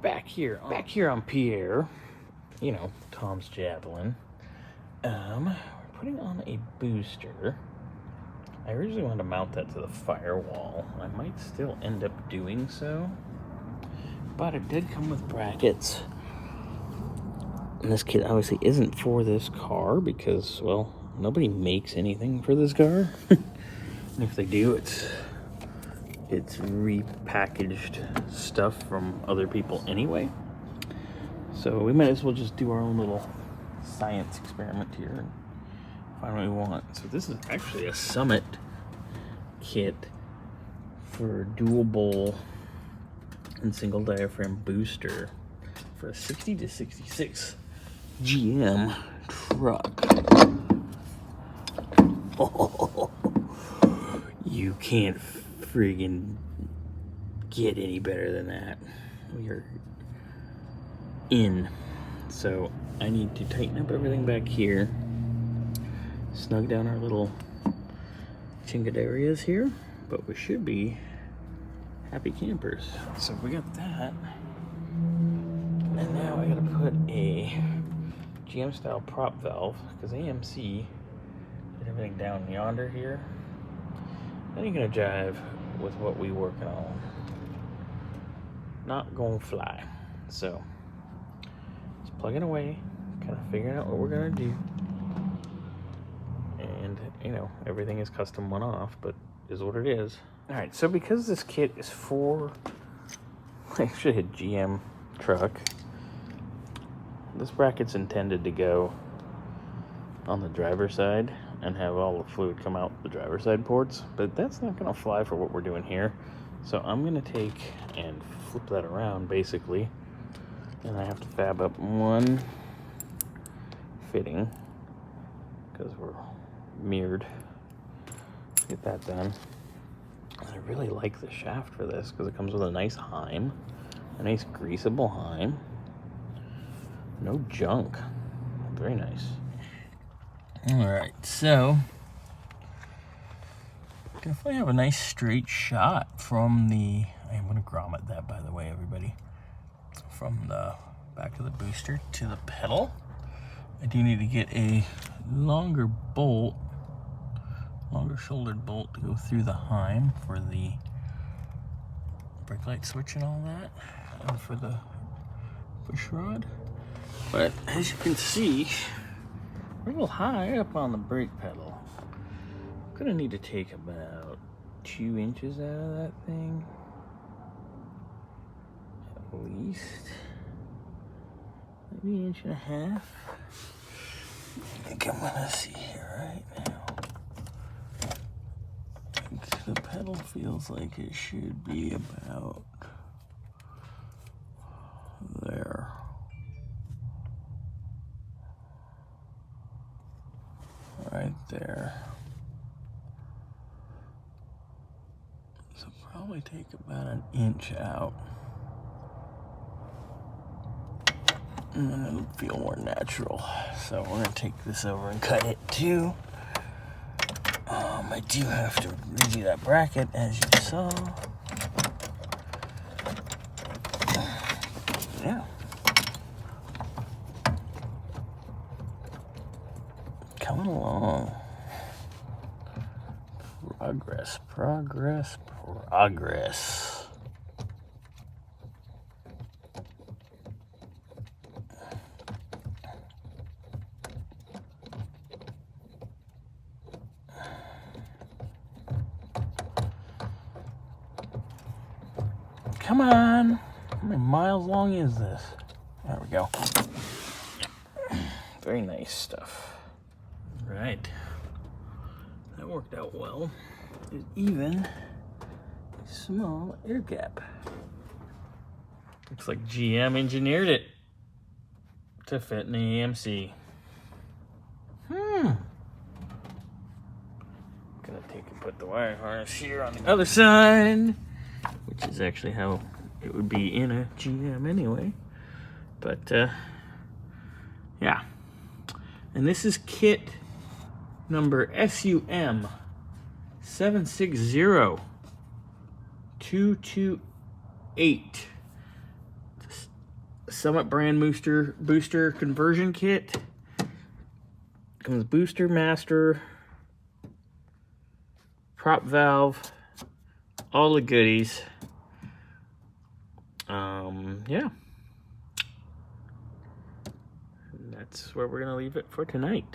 back here on Pierre, you know, Tom's Javelin. We're putting on a booster. I originally wanted to mount that to the firewall. I might still end up doing so, but it did come with brackets. And this kit obviously isn't for this car because, well, nobody makes anything for this car. And if they do, it's repackaged stuff from other people anyway. So we might as well just do our own little science experiment here and find what we want. So this is actually a Summit kit for dual bowl and single diaphragm booster for a 60 to 66 GM truck. Oh, you can't friggin' get any better than that. We are in. So I need to tighten up everything back here, snug down our little chingat areas here, but we should be happy campers. So we got that, and now I gotta put a GM style prop valve because AMC did everything down yonder here. That ain't gonna jive with what we working on. Not gonna fly. So just plugging away, kind of figuring out what we're gonna do. And you know, everything is custom one-off, but is what it is. All right, so because this kit is for actually a GM truck, this bracket's intended to go on the driver's side and have all the fluid come out the driver's side ports, but that's not gonna fly for what we're doing here. So I'm gonna take and flip that around basically, and I have to fab up one fitting because we're mirrored. Get that done. And I really like the shaft for this because it comes with a nice heim, a nice greasable heim. No junk. Very nice. Alright, so definitely have a nice straight shot from the, I'm going to grommet that by the way, everybody, from the back of the booster to the pedal. I do need to get a longer bolt, longer shouldered bolt to go through the heim for the brake light switch and all that, and for the push rod. But as you can see, we're a little high up on the brake pedal. I'm gonna need to take about 2 inches out of that thing, at least. Maybe an inch and a half. I think I'm gonna see here right now. I think the pedal feels like it should be about there. Right there. So probably take about an inch out, and then it'll feel more natural. So we're gonna take this over and cut it too. I do have to redo that bracket as you saw. Yeah. Coming along. Progress, progress, progress. Come on. How many miles long is this? There we go. Very nice stuff. Right. That worked out well. There's even a small air gap. Looks like GM engineered it to fit in the AMC. Gonna take and put the wire harness here on the other side, which is actually how it would be in a GM anyway. But yeah. And this is kit number SUM 760228. Summit brand booster conversion kit. Comes booster, master, prop valve, all the goodies. Yeah. That's where we're gonna leave it for tonight.